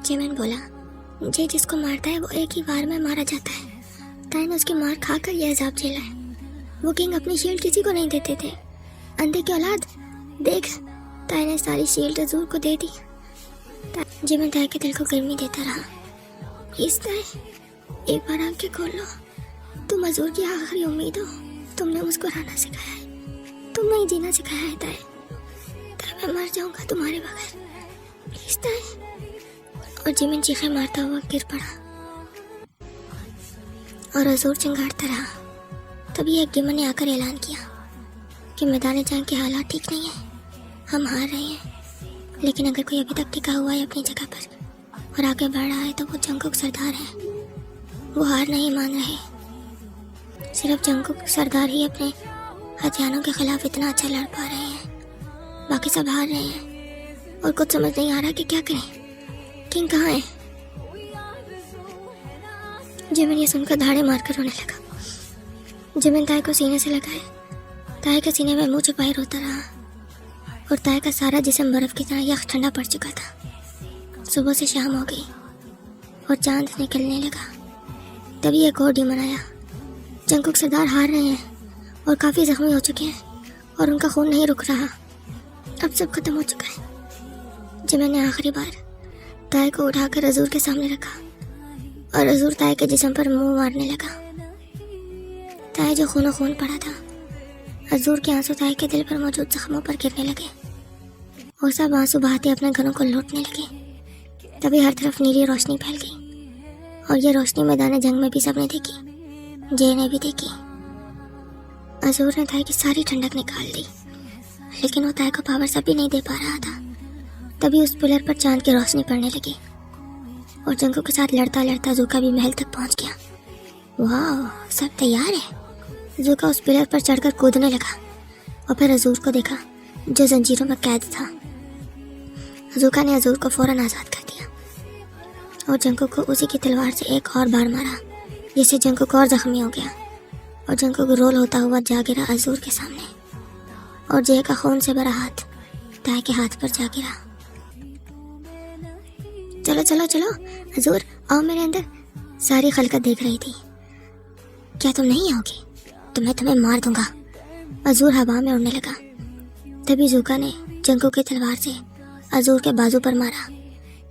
Jimin बोला, जे जिसको मारता है वो एक ही बार में मारा जाता है। ताई ने उसकी मार खाकर यह अजाब झेला है। वो किंग अपनी शील्ड किसी को नहीं देते थे। अंधे की औलाद, देख। ताई ने सारी शील्ड अजूर को दे दी। जिमिन ताई के दिल को गर्मी देता रहा। प्लीज ताई, एक बार आंखें खोल लो। तुम अजूर की आखिरी उम्मीद हो। तुमने मुस्कुराना सिखाया है, तुमने ही जीना सिखाया है ताई। मैं मर जाऊंगा तुम्हारे बगैर, प्लीज ताई। और जिमिन चीखें मारता हुआ गिर पड़ा और अजूर चिंगारता रहा। तभी एक गिमन ने आकर ऐलान किया कि मैदान जंग के हालात ठीक नहीं है, हम हार रहे हैं। लेकिन अगर कोई अभी तक टिका हुआ है अपनी जगह पर और आगे बढ़ रहा है तो वो जंगकुक सरदार है। वो हार नहीं मान रहे। सिर्फ जंगकुक सरदार ही अपने हथियारों के खिलाफ इतना अच्छा लड़ पा रहे हैं, बाकी सब हार रहे हैं। और कुछ समझ नहीं आ रहा कि क्या करें। किंग कहाँ है? जिमिन ये सुनकर धाड़े मारकर रोने लगा। जिमिन ताई को सीने से लगाए, ताई के सीने में मुंह छुपाए रोता रहा। और ताई का सारा जिस्म बर्फ की तरह यख ठंडा पड़ चुका था। सुबह से शाम हो गई और चांद निकलने लगा। तभी एक और डीमन आया। जंगकुक सरदार हार रहे हैं और काफी जख्मी हो चुके हैं और उनका खून नहीं रुक रहा। अब सब खत्म हो चुका है। जिमिन ने आखिरी बार ताई को उठाकर अजूर के सामने रखा और अजूर ताई के जिस्म पर मुंह मारने लगा। ताई जो खून खून पड़ा था, अजूर के आंसू ताई के दिल पर मौजूद जख्मों पर गिरने लगे और सब आंसू बहाते अपने घरों को लौटने लगे। तभी हर तरफ नीली रोशनी फैल गई और ये रोशनी मैदान जंग में भी सबने देखी, जय ने भी देखी। अजूर ने ताई की सारी ठंडक निकाल दी, लेकिन वो ताई को पावर सब भी नहीं दे पा रहा था। तभी उस पिलर पर चांद की रोशनी पड़ने लगी और जंगकुक के साथ लड़ता लड़ता जूका भी महल तक पहुंच गया। वाह, सब तैयार है। जूका उस पिलर पर चढ़कर कूदने लगा और फिर अजूर को देखा जो जंजीरों में कैद था। जूका ने अजूर को फौरन आजाद कर दिया और जंगकुक को उसी की तलवार से एक और बार मारा, जिससे जंगकुक और जख्मी हो गया और जंगकुक रोल होता हुआ जा गिरा अजूर के सामने और जय का खून से भरा हाथ ताई के हाथ पर जा गिरा। चलो चलो चलो अजूर, आओ मेरे अंदर। सारी खलकत देख रही थी। क्या तुम नहीं आओगे तो मैं तुम्हें मार दूंगा। अजूर हवा में उड़ने लगा। तभी जूका ने जंगकुक की तलवार से अजूर के बाजू पर मारा,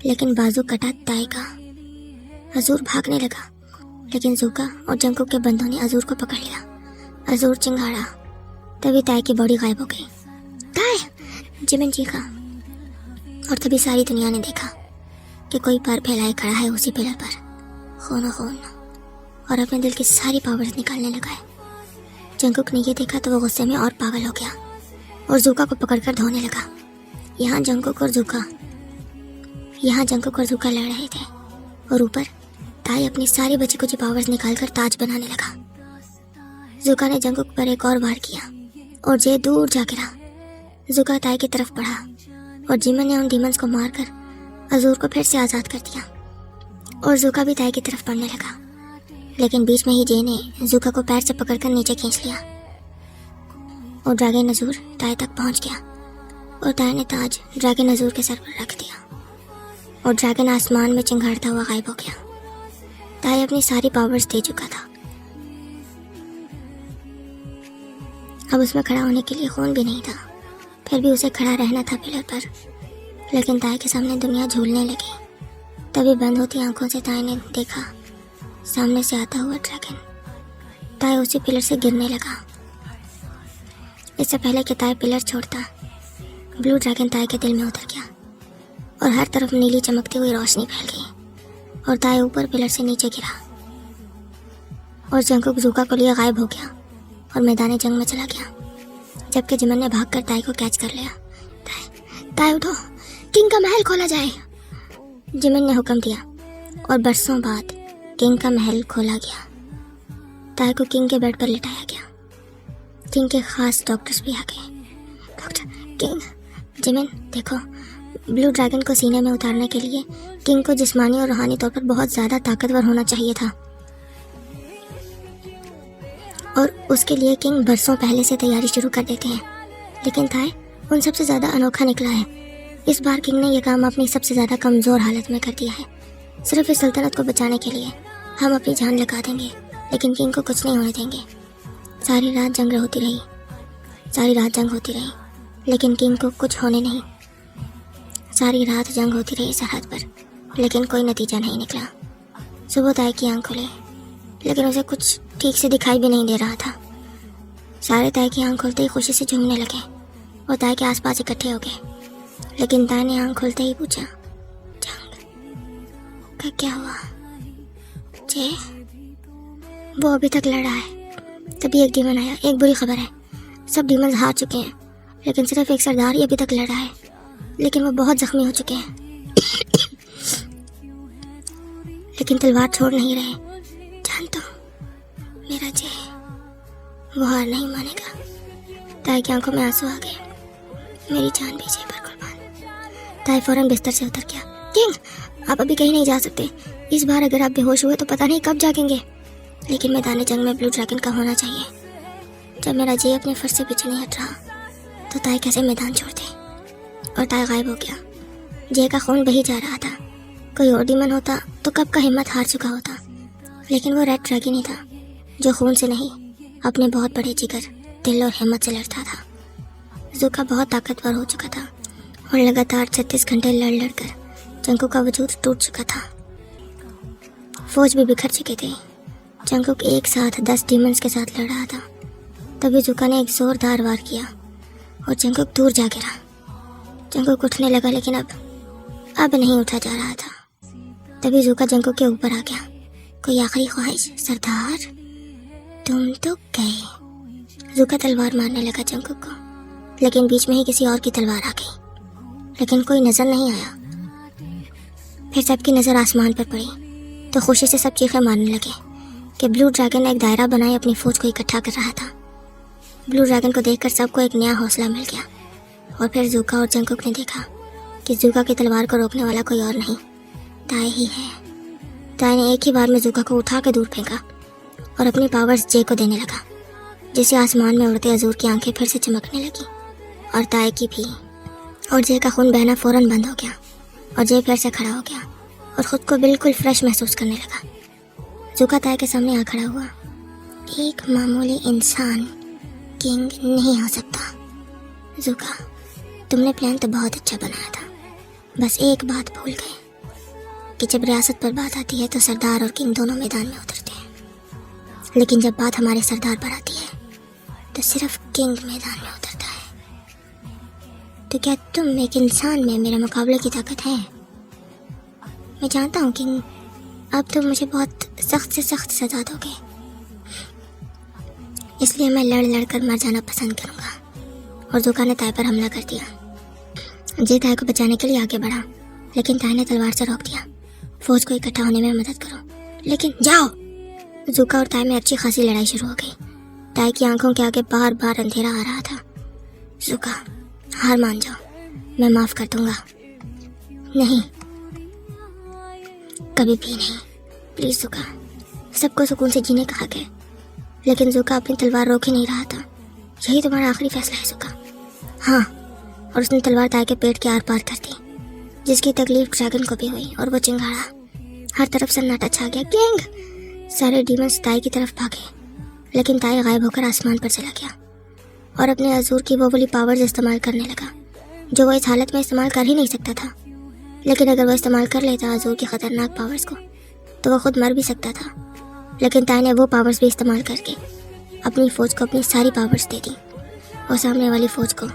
लेकिन बाजू कटा ताई का। अजूर भागने लगा, लेकिन जूका और जंगकुक के बंदों ने अजूर को पकड़ लिया। अजूर चिंगाड़ा। तभी ताई की बॉडी गायब हो गई। ताई, जिमिन चीखा और तभी सारी दुनिया ने देखा कि कोई पैर फैलाए खड़ा है उसी पिलर पर, खून खून, और अपने दिल की सारी पावर्स निकालने लगा है। जंगकुक ने ये देखा तो वो गुस्से में और पागल हो गया और जूका को पकड़कर धोने लगा। यहाँ जंगकुक और जूका लड़ रहे थे और ऊपर ताई अपनी सारी बची कुची पावर्स निकालकर ताज बनाने लगा। जूका ने जंगकुक पर एक और वार किया और जे दूर जा गिरा। जूका ताई की तरफ बढ़ा और जिमिन ने उन डीमंस को मारकर अजूर को फिर से आजाद कर दिया और जूका भी ताई की तरफ बढ़ने लगा। लेकिन बीच में ही जे ने जूका को पैर से पकड़कर नीचे खींच लिया और ड्रैगन अजूर ताई तक पहुंच गया और ताई ने ताज ड्रैगन अजूर के सर पर रख दिया और ड्रैगन आसमान में चिंगारता हुआ गायब हो गया। ताई अपनी सारी पावर्स दे चुका था। अब उसमें खड़ा होने के लिए खून भी नहीं था, फिर भी उसे खड़ा रहना था पिलर पर। लेकिन ताई के सामने दुनिया झूलने लगी। तभी बंद होती आंखों से ताई ने देखा सामने से आता हुआ ड्रैगन। ताई उसी पिलर से गिरने लगा। इससे पहले कि ताई पिलर छोड़ता, ब्लू ड्रैगन ताई के दिल में उतर गया और हर तरफ नीली चमकती हुई रोशनी फैल गई और ताई ऊपर पिलर से नीचे गिरा और जंगकुक जूका को लिए गायब हो गया और मैदान जंग में चला गया, जबकि जिमिन ने भागकर ताई को कैच कर लिया। ताई उठो, किंग का महल खोला जाए। जिमिन ने हुक्म दिया और बरसों बाद किंग का महल खोला गया। ताई को किंग के बेड पर लिटाया गया। किंग के खास डॉक्टर्स भी आ गए। डॉक्टर, किंग, जिमिन देखो, ब्लू ड्रैगन को सीने में उतारने के लिए किंग को जिस्मानी और रूहानी तौर पर बहुत ज़्यादा ताकतवर होना चाहिए था और उसके लिए किंग बरसों पहले से तैयारी शुरू कर देते हैं। लेकिन ताई उन सबसे ज़्यादा अनोखा निकला है। इस बार किंग ने यह काम अपनी सबसे ज़्यादा कमज़ोर हालत में कर दिया है। सिर्फ इस सल्तनत को बचाने के लिए हम अपनी जान लगा देंगे, लेकिन किंग को कुछ नहीं होने देंगे। सारी रात जंग होती रही, लेकिन किंग को कुछ होने नहीं। सारी रात जंग होती रही सरहद पर, लेकिन कोई नतीजा नहीं निकला। सुबह ताई की आंख खुले, लेकिन उसे कुछ ठीक से दिखाई भी नहीं दे रहा था। सारे ताई की आंख खुलते ही खुशी से झूमने लगे और ताई के आसपास इकट्ठे हो गए। लेकिन ताई ने आंख खुलते ही पूछा, जंग का क्या हुआ? जे वो अभी तक लड़ रहा है। तभी एक डीमन आया। एक बुरी खबर है, सब डीमंस हार चुके हैं, लेकिन सिर्फ एक सरदार ही अभी तक लड़ रहा है, लेकिन वो बहुत जख्मी हो चुके हैं। लेकिन तलवार छोड़ नहीं रहे। जानता हूँ मेरा जे वो हार नहीं मानेगा। ताई की आंखों में आंसू आ गए। मेरी जान भी जे पर कुर्बान। ताई फौरन बिस्तर से उतर गया। किंग, आप अभी कहीं नहीं जा सकते। इस बार अगर आप बेहोश हुए तो पता नहीं कब जागेंगे। लेकिन मैदान जंग में ब्लू ड्रैगन का होना चाहिए। जब मेरा जे अपने फर्श से पीछे नहीं हट रहा तो ताई कैसे मैदान छोड़ दे? और ताई गायब हो गया। जे का खून बही जा रहा था। कोई और डीमन होता तो कब का हिम्मत हार चुका होता, लेकिन वो रेड ड्रैगन ही था जो खून से नहीं, अपने बहुत बड़े जिगर, दिल और हिम्मत से लड़ता था। ज़ुका बहुत ताकतवर हो चुका था और लगातार 36 घंटे लड़ कर जंगकुक का वजूद टूट चुका था। फौज भी बिखर चुके थे। जंगकुक एक साथ 10 डीमंस के साथ लड़ रहा था। तभी ज़ुका ने एक जोरदार वार किया और जंगकुक दूर जा गिरा। जंगकुक उठने लगा, लेकिन अब नहीं उठा जा रहा था। तभी ज़ुका जंगकुक के ऊपर आ गया। कोई आखिरी ख्वाहिश सरदार? तुम तो गए। ज़ुका तलवार मारने लगा जंगकुक को, लेकिन बीच में ही किसी और की तलवार आ गई। लेकिन कोई नजर नहीं आया। फिर सबकी नज़र आसमान पर पड़ी तो खुशी से सब चीखें मारने लगे कि ब्लू ड्रैगन एक दायरा बनाए अपनी फौज को इकट्ठा कर रहा था। ब्लू ड्रैगन को देखकर सबको एक नया हौसला मिल गया। और फिर ज़ुका और जंगकुक ने देखा कि ज़ुका की तलवार को रोकने वाला कोई और नहीं, ताई ही है। ताई ने एक ही बार में ज़ुका को उठा के दूर फेंका और अपनी पावर्स जे को देने लगा, जिससे आसमान में उड़ते अजूर की आंखें फिर से चमकने लगी, और ताई की भी। और जे का खून बहना फौरन बंद हो गया और जे फिर से खड़ा हो गया और ख़ुद को बिल्कुल फ्रेश महसूस करने लगा। ज़ुका ताई के सामने आ खड़ा हुआ। एक मामूली इंसान किंग नहीं हो सकता। ज़ुका, तुमने प्लान तो बहुत अच्छा बनाया था, बस एक बात भूल गए कि जब रियासत पर बात आती है तो सरदार और किंग दोनों मैदान में उतरते हैं, लेकिन जब बात हमारे सरदार पर आती है तो सिर्फ किंग मैदान में उतरता है। तो क्या तुम एक इंसान में मेरे मुकाबले की ताकत है? मैं जानता हूँ किंग, अब तुम मुझे बहुत सख्त से सख्त सजा दोगे, इसलिए मैं लड़ कर मर जाना पसंद करूँगा। और ज़ुका ने ताई पर हमला कर दिया। जे ताई को बचाने के लिए आगे बढ़ा, लेकिन ताई ने तलवार से रोक दिया। फौज को इकट्ठा होने में मदद करो, लेकिन जाओ। ज़ुका और ताई में अच्छी खासी लड़ाई शुरू हो गई। ताई की आंखों के आगे बार बार अंधेरा आ रहा था। ज़ुका, हार मान जाओ, मैं माफ़ कर दूंगा। नहीं, कभी भी नहीं, प्लीज़ ज़ुका। सबको सुकून से जीने का हक है। लेकिन ज़ुका अपनी तलवार रोक ही नहीं रहा था। यही तुम्हारा आखिरी फैसला है ज़ुका? हाँ। और उसने तलवार ताई के पेट के आर पार कर दी, जिसकी तकलीफ ड्रैगन को भी हुई और वो चिंगाड़ा। हर तरफ सन्नाटा छा गया। किंग! सारे डीमंस ताई की तरफ भागे, लेकिन ताई गायब होकर आसमान पर चला गया और अपने अजूर की वो वाली पावर्स इस्तेमाल करने लगा जो वो इस हालत में इस्तेमाल कर ही नहीं सकता था। लेकिन अगर वो इस्तेमाल कर लेता अजूर की खतरनाक पावर्स को तो वो खुद मर भी सकता था। लेकिन ताई ने वो पावर्स भी इस्तेमाल करके अपनी फौज को अपनी सारी पावर्स दे दी और सामने वाली फौज को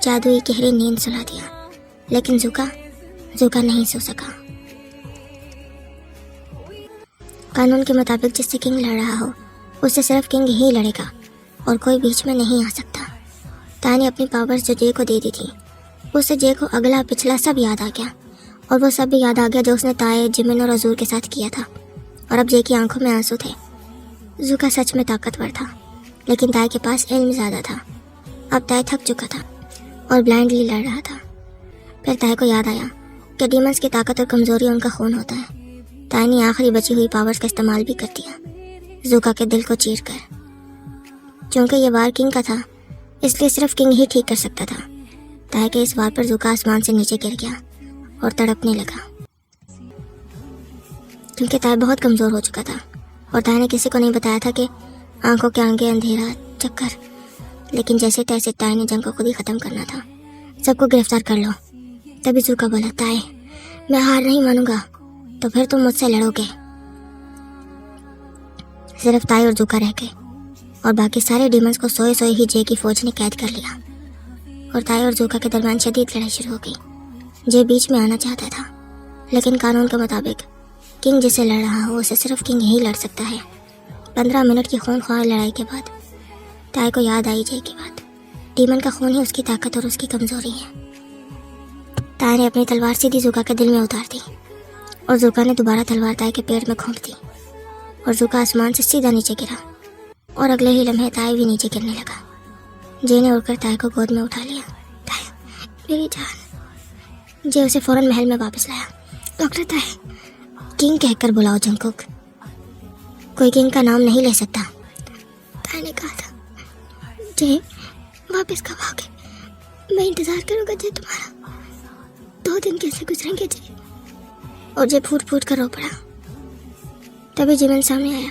जादुई गहरी नींद सुला दिया। लेकिन ज़ुका नहीं सो सका। कानून के मुताबिक जिससे किंग लड़ रहा हो उससे सिर्फ किंग ही लड़ेगा और कोई बीच में नहीं आ सकता। ताई ने अपनी पावर्स जो जे को दे दी थी, उससे जे को अगला पिछला सब याद आ गया और वो सब भी याद आ गया जो उसने ताई, जिमिन और अजूर के साथ किया था। और अब जे की आंखों में आंसू थे। ज़ुका सच में ताकतवर था, लेकिन ताई के पास इल्म ज़्यादा था। अब ताई थक चुका था और ब्लाइंडली लड़ रहा था। फिर ताई को याद आया कि डीमंस की ताकत और कमज़ोरी उनका खून होता है। ताई ने आखिरी बची हुई पावर्स का इस्तेमाल भी कर दिया, ज़ुका के दिल को चीर कर। क्योंकि ये वार किंग का था, इसलिए सिर्फ किंग ही ठीक कर सकता था। ताया के इस वार पर जूका आसमान से नीचे गिर गया और तड़पने लगा, क्योंकि ताया बहुत कमज़ोर हो चुका था। और ताया ने किसी को नहीं बताया था कि आंखों के आगे अंधेरा, चक्कर। लेकिन जैसे तैसे ताया ने जंग को खुद ही ख़त्म करना था। सबको गिरफ्तार कर लो। तभी जूका बोला, ताया मैं हार नहीं मानूंगा, तो फिर तुम मुझसे लड़ोगे। सिर्फ ताया और जूका रह गए और बाकी सारे डीमंस को सोए सोए ही जे की फौज ने कैद कर लिया। और ताया और जूका के दरमियान शदीद लड़ाई शुरू हो गई। जे बीच में आना चाहता था, लेकिन कानून के मुताबिक किंग जिसे लड़ रहा हो उसे सिर्फ किंग ही लड़ सकता है। 15 मिनट की खूनख्वार लड़ाई के बाद ताया को याद आई जे की बात। डीमन का खून ही उसकी ताकत और उसकी कमजोरी है। ताया ने अपनी तलवार सीधी जूका के दिल में उतार दी और जूका ने दोबारा तलवार ताया के पेट में घोंप दी और जूका आसमान से सीधा नीचे गिरा और अगले ही लम्हे ताया भी नीचे गिरने लगा। जे ने उड़कर ताया को गोद में उठा लिया। ताया मेरी जान। जे उसे फौरन महल में वापस लाया। डॉक्टर ताया किंग कहकर बुलाओ जंगकुक, कोई किंग का नाम नहीं ले सकता। ताया ने कहा था, जे वापस कब आओगे? मैं इंतजार करूंगा जे तुम्हारा। 2 दिन कैसे गुजरेंगे जे? और जे फूट फूट कर रो पड़ा। तभी जिमिन सामने आया।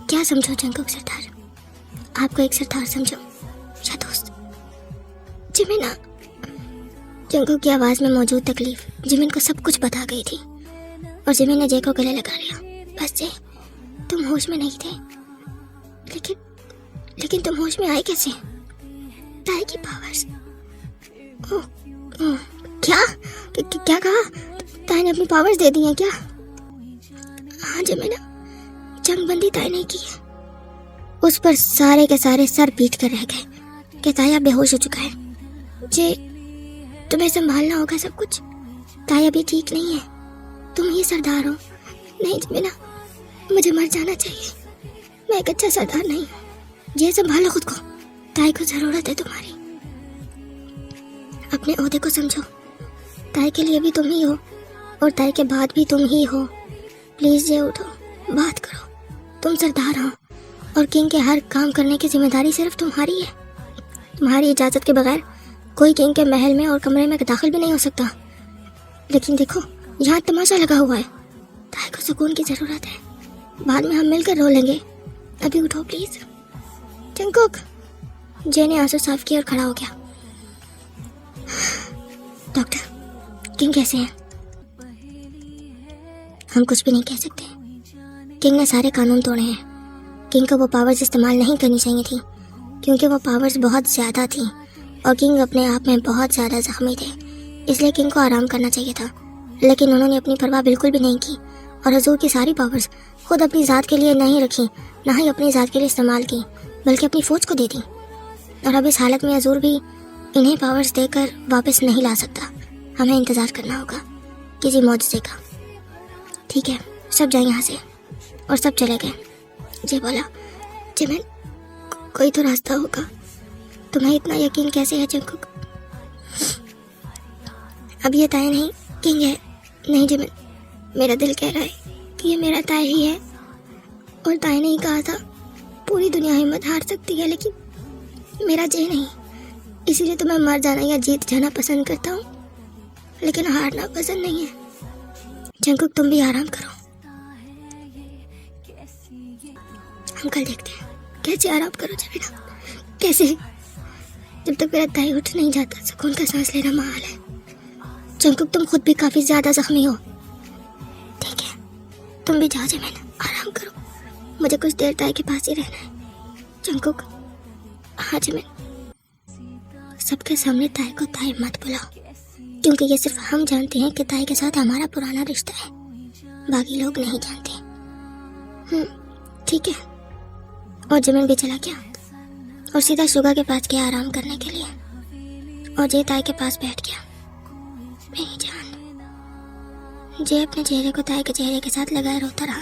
क्या समझो जंगकुक सरदार? आपको एक सरदार समझो या दोस्त? जिमिन जंगकुक की आवाज में मौजूद तकलीफ जिमिन को सब कुछ बता गई थी और जिमिन ने जे को गले लगा लिया। बस जे तुम होश में नहीं थे, लेकिन तुम होश में आए कैसे? ताया की पावर्स। क्या कहा? ताया ने अपनी पावर्स दे दी हैं क्या? हाँ जिमिन, जंगबंदी ताया ने की है। उस पर सारे के सारे सर पीट कर रह गए कि ताया बेहोश हो चुका है। जे तुम्हें संभालना होगा सब कुछ। ताया भी ठीक नहीं है, तुम ही सरदार हो। नहीं जिमिन, मुझे मर जाना चाहिए। मैं एक अच्छा सरदार नहीं हूँ। जे संभालो खुद को, ताया को जरूरत है तुम्हारी। अपने ओहदे को समझो। ताया के लिए भी तुम ही हो और ताया के बाद भी तुम ही हो। प्लीज जे उठो, बात करो। तुम सरदार हो और किंग के हर काम करने की जिम्मेदारी सिर्फ तुम्हारी है। तुम्हारी इजाजत के बगैर कोई किंग के महल में और कमरे में दाखिल भी नहीं हो सकता। लेकिन देखो, यहाँ तमाशा लगा हुआ है। ताया को सुकून की जरूरत है। बाद में हम मिलकर रो लेंगे। अभी उठो प्लीज। जंगकुक। जे ने आंसू साफ किए और खड़ा हो गया। डॉक्टर किंग कैसे हैं? हम कुछ भी नहीं कह सकते। किंग ने सारे कानून तोड़े हैं। किंग को वो पावर्स इस्तेमाल नहीं करनी चाहिए थी, क्योंकि वो पावर्स बहुत ज़्यादा थी और किंग अपने आप में बहुत ज़्यादा जख्मी थे। इसलिए किंग को आराम करना चाहिए था, लेकिन उन्होंने अपनी परवाह बिल्कुल भी नहीं की और हुजूर की सारी पावर्स खुद अपनी ज़ात के लिए नहीं रखी, ना ही अपनी ज़ात के लिए इस्तेमाल की, बल्कि अपनी फ़ौज को दे दी। और अब इस हालत में हुजूर भी इन्हें पावर्स देकर वापस नहीं ला सकता। हमें इंतज़ार करना होगा किसी मौजज़े का। ठीक है, सब जाए यहाँ से। और सब चले गए। जे बोला, जिमिन कोई तो रास्ता होगा। तुम्हें इतना यकीन कैसे है जंगकुक? अब ये ताया नहीं किंग है। नहीं जिमिन, मेरा दिल कह रहा है कि ये मेरा ताया ही है। और ताया ने ही कहा था पूरी दुनिया हिम्मत हार सकती है, लेकिन मेरा जे नहीं। इसीलिए तो मैं मर जाना या जीत जाना पसंद करता हूँ, लेकिन हारना पसंद नहीं है। जंगकुक तुम भी आराम करो, हम कल देखते हैं कैसे आराम करो जमीना। कैसे? जब तक मेरा ताया उठ नहीं जाता सुकून का सांस लेना महाल है। जंगकुक तुम खुद भी काफी ज्यादा जख्मी हो। ठीक है, तुम भी जाओ जमीना, आराम करो। मुझे कुछ देर ताया के पास ही रहना है। जंगकुक। हाँ जमीन। सबके सामने ताया को ताया मत बुलाओ, क्योंकि ये सिर्फ हम जानते हैं कि ताया के साथ हमारा पुराना रिश्ता है। बाकी लोग नहीं जानते। ठीक है। और जमीन भी चला गया और सीधा शुगा के पास गया आराम करने के लिए। और जे ताया के पास बैठ गया। मेरी जान। जे अपने चेहरे को ताया के चेहरे के साथ लगाए रोता रहा।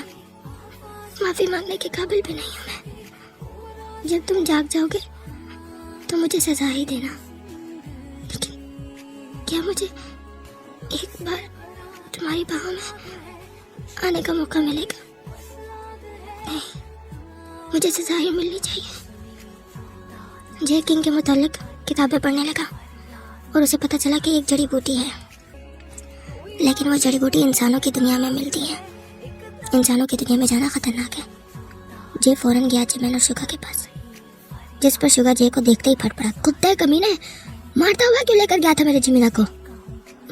माफी मांगने के काबिल भी नहीं हूँ मैं। जब तुम जाग जाओगे तो मुझे सजा ही देना, लेकिन क्या मुझे एक बार तुम्हारी बाहों में आने का मौका मिलेगा? नहीं, मुझे सजा ही मिलनी चाहिए। जे किंग के मुतालिक किताबें पढ़ने लगा और उसे पता चला कि एक जड़ी बूटी है, लेकिन वो जड़ी बूटी इंसानों की दुनिया में मिलती है। इंसानों की दुनिया में जाना खतरनाक है। जे फौरन गया जिमिन और शुगा के पास, जिस पर शुगा जे को देखते ही फट पड़ा। कुत्ते कमीने, मारता हुआ क्यों लेकर गया था मेरे जिमिना को?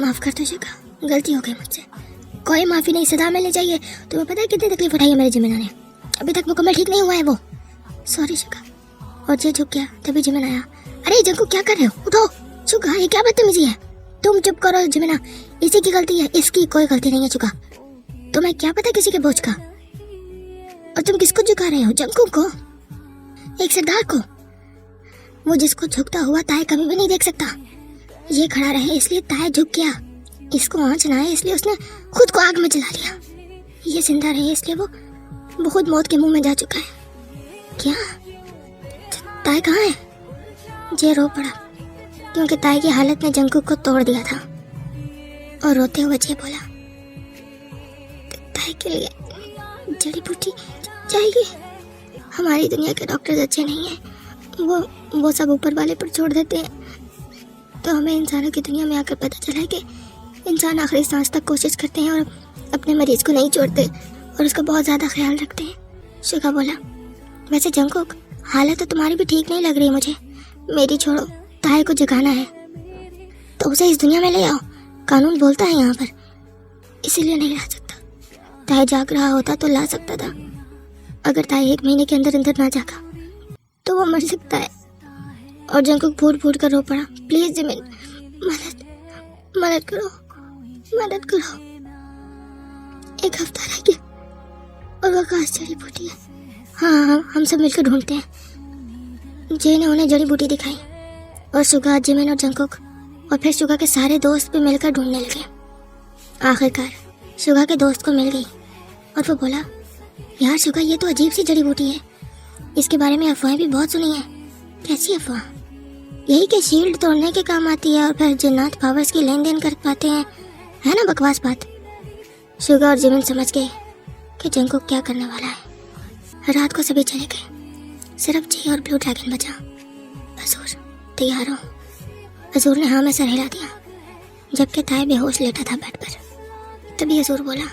माफ कर दो शुगा, गलती हो गई मुझसे। कोई माफी नहीं, सदा मिलनी चाहिए। तुम्हें पता है कितनी तकलीफ उठाई है मेरे जिमिना ने? अभी तक मुकम्मल ठीक नहीं हुआ है वो। Sorry Suga. और जे झुक गया, तभी जिमिन आया। अरे जंकुक क्या कर रहे हो? उठो। शुगा ये क्या बदतमीजी है? तुम चुप करो जिमिना, इसी की गलती है, इसकी कोई गलती नहीं है शुगा। तुम्हें क्या पता किसी के बोझ का? और तुम किसको झुका रहे हो? जंकुक को, एक सरदार को, वो जिसको झुकता हुआ ताए कभी भी नहीं देख सकता। ये खड़ा रहे इसलिए ताए झुक गया। इसको आंच ना आए इसलिए उसने खुद को आग में जला लिया। ये जिंदा रहे इसलिए वो खुद मौत के मुंह में जा चुका है। क्या ताए कहाँ है? जे रो पड़ा क्योंकि ताए की हालत ने जंकुक को तोड़ दिया था। और रोते हुए जे बोला, ताए के लिए जड़ी बूटी चाहिए। हमारी दुनिया के डॉक्टर्स अच्छे नहीं हैं, वो सब ऊपर वाले पर छोड़ देते हैं। तो हमें इंसानों की दुनिया में आकर पता चला है कि इंसान आखिरी सांस तक कोशिश करते हैं और अपने मरीज को नहीं छोड़ते और उसका बहुत ज़्यादा ख्याल रखते हैं। शुगा बोला, वैसे जंकुक हालत तो तुम्हारी भी ठीक नहीं लग रही मुझे। मेरी छोड़ो, ताए को जगाना है तो उसे इस दुनिया में ले आओ। कानून बोलता है यहाँ पर, इसीलिए नहीं ला सकता। ताए जाग रहा होता तो ला सकता था। अगर ताए 1 महीने के अंदर अंदर ना जागा तो वो मर सकता है। और जंकुक फूट फूट कर रो पड़ा, प्लीज जिमिन, मदद करो, मदद करो। 1 हफ्ता रह गया और वो खास जड़ी बूटी है। हाँ, हम सब मिलकर ढूंढते हैं। जे ने उन्हें जड़ी बूटी दिखाई और शुगा, जिमिन और जंकुक और फिर शुगा के सारे दोस्त भी मिलकर ढूंढने लगे। आखिरकार शुगा के दोस्त को मिल गई और वो बोला, यार शुगा ये तो अजीब सी जड़ी बूटी है, इसके बारे में अफवाहें भी बहुत सुनी है। कैसी अफवाह? यही कि शील्ड तोड़ने के काम आती है और फिर जिन्नात पावर्स की लेन देन कर पाते हैं, है ना बकवास बात। शुगा और जिमिन समझ गए कि जंकुक क्या करने वाला है। रात को सभी चले गए, सिर्फ जे और ब्लू ड्रैगन बचा। अजूर तैयार हो? अजूर ने हाँ में सर हिला दिया, जबकि ताए बेहोश लेटा था बेड पर। तभी अजूर बोला,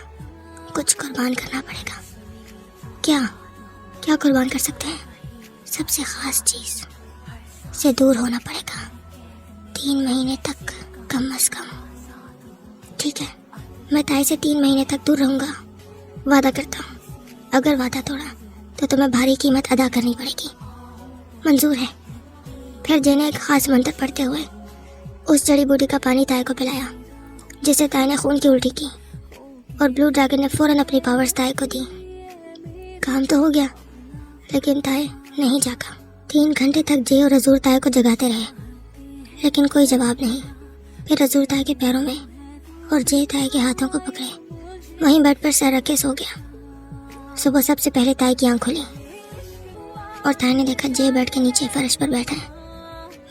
कुछ कुर्बान करना पड़ेगा। क्या कुर्बान कर सकते हैं? सबसे खास चीज से दूर होना पड़ेगा 3 महीने तक कम अज कम। ठीक है, मैं ताए से 3 महीने तक दूर रहूंगा, वादा करता हूँ। अगर वादा तोड़ा तो तुम्हें भारी कीमत अदा करनी पड़ेगी। मंजूर है। फिर जे ने एक खास मंत्र पढ़ते हुए उस जड़ी बूटी का पानी ताए को पिलाया, जिससे ताए ने खून की उल्टी की और ब्लू ड्रैगन ने फौरन अपनी पावर्स ताए को दी। काम तो हो गया, लेकिन ताए नहीं जागा। 3 घंटे तक जे और अजूर ताए को जगाते रहे, लेकिन कोई जवाब नहीं। फिर अजूर ताए के पैरों में और जे ताए के हाथों को पकड़े वहीं बेड पर सर रखे सो गया। सुबह सबसे पहले ताए की आंख खुली और ताए ने देखा जे बेड के नीचे फर्श पर बैठा है,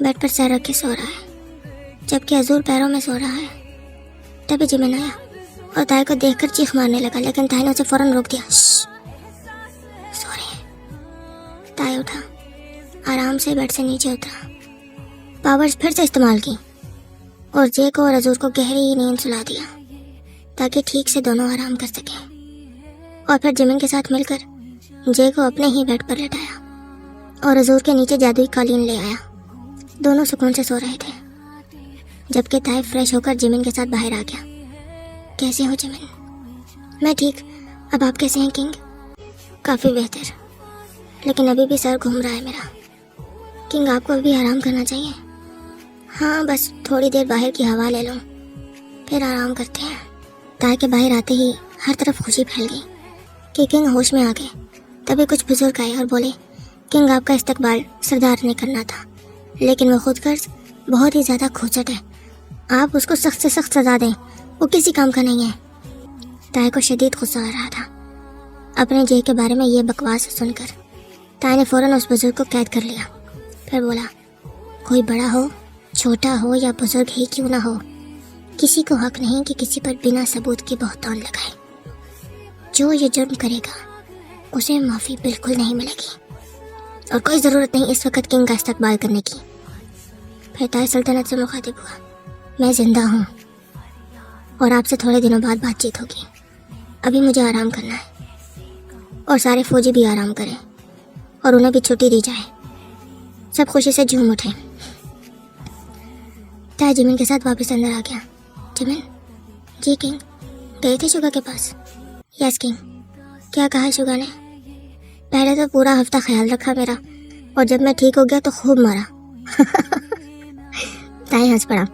बेड पर सर रखे सो रहा है, जबकि अजूर पैरों में सो रहा है। तभी जिमिन आया और ताए को देखकर चीख मारने लगा, लेकिन ताए ने उसे फौरन रोक दिया। सो रहे हैं। ताए उठा, आराम से बेड से नीचे उतरा, पावर्स फिर से इस्तेमाल की और जे को और अजूर को गहरी नींद सुला दिया ताकि ठीक से दोनों आराम कर सकें। और फिर जिमिन के साथ मिलकर जे को अपने ही बेड पर लेटाया और अजूर के नीचे जादुई कालीन ले आया। दोनों सुकून से सो रहे थे, जबकि ताए फ्रेश होकर जिमिन के साथ बाहर आ गया। कैसे हो जिमिन? मैं ठीक, अब आप कैसे हैं किंग? काफ़ी बेहतर, लेकिन अभी भी सर घूम रहा है मेरा। किंग आपको अभी आराम करना चाहिए। हाँ, बस थोड़ी देर बाहर की हवा ले लो, फिर आराम करते हैं। ताए के बाहर आते ही हर तरफ खुशी फैल गई कि किंग होश में आ गए। तभी कुछ बुजुर्ग आए और बोले, किंग आपका इस्तकबाल सरदार ने करना था, लेकिन वो खुद गर्ज बहुत ही ज़्यादा खोचट है। आप उसको सख्त से सख्त सजा दें, वो किसी काम का नहीं है। ताए को शदीद गुस्सा आ रहा था अपने जे के बारे में ये बकवास सुनकर। ताए ने फौरन उस बुजुर्ग को कैद कर लिया। फिर बोला, कोई बड़ा हो, छोटा हो या बुजुर्ग ही क्यों ना हो, किसी को हक नहीं कि किसी पर बिना सबूत के बहतान लगाए। जो ये जुर्म करेगा उसे माफ़ी बिल्कुल नहीं मिलेगी। और कोई ज़रूरत नहीं इस वक्त किंग का इस्तकबाल करने की। फिर ताज सल्तनत से मुखातिब हुआ, मैं ज़िंदा हूँ और आपसे थोड़े दिनों बाद बातचीत होगी। अभी मुझे आराम करना है और सारे फौजी भी आराम करें और उन्हें भी छुट्टी दी जाए। सब खुशी से झूम उठे। ताज जिमिन के साथ वापस अंदर आ गया। जिमिन, जी किंग, गए थे शुगा के पास? Yes king. क्या कहा शुगा ने? पहले तो पूरा हफ्ता ख्याल रखा मेरा, और जब मैं ठीक हो गया तो खूब मारा। ताई हंस पड़ा।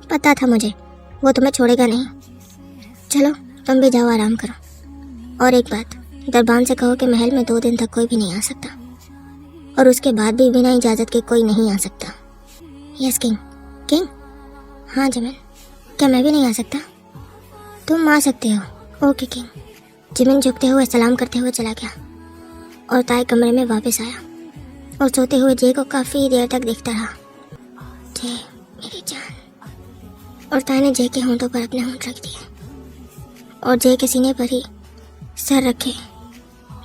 पता था मुझे वो तुम्हें छोड़ेगा नहीं। चलो तुम भी जाओ, आराम करो। और एक बात, दरबान से कहो कि महल में 2 दिन तक कोई भी नहीं आ सकता, और उसके बाद भी बिना इजाज़त के कोई नहीं आ सकता। Yes king. किंग? हाँ जिमिन, क्या मैं भी नहीं आ सकता? तुम आ सकते हो। Okay king. जिमिन झुकते हुए सलाम करते हुए चला गया और ताई कमरे में वापस आया और सोते हुए जे को काफ़ी देर तक देखता रहा। जे मेरी जान। और ताई ने जे के होंठों पर अपने होंठ रख दिए और जे के सीने पर ही सर रखे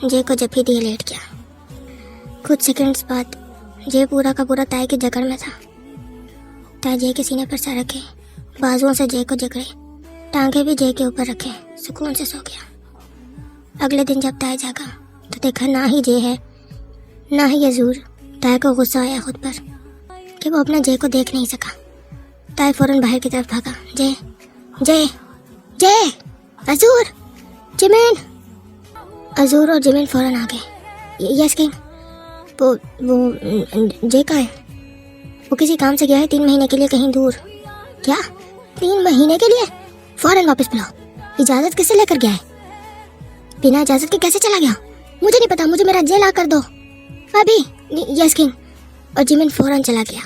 जे को जप्फी दिए लेट गया। कुछ सेकंड्स बाद जे पूरा का पूरा ताई की जकड़ में था। ताई जे के सीने पर सर रखे, बाजुओं से जे को जकड़े, टांगे भी जे के ऊपर रखे, सुकून से सो गया। अगले दिन जब ताई जागा तो देखा ना ही जे है ना ही यजूर। ताई को गुस्सा आया खुद पर कि वो अपने जे को देख नहीं सका। ताई फौरन बाहर की तरफ भागा। जे जे जे अजूर, जिमिन। अजूर और जिमिन फौरन आ गए। Yes king. वो जे कहाँ है? वो किसी काम से गया है 3 महीने के लिए कहीं दूर। क्या? 3 महीने के लिए? फौरन वापस बुलाओ। इजाज़त किससे लेकर गया है? बिना इजाज़त के कैसे चला गया? मुझे नहीं पता, मुझे मेरा जे ला कर दो अभी। Yes king. और जिमिन फौरन चला गया।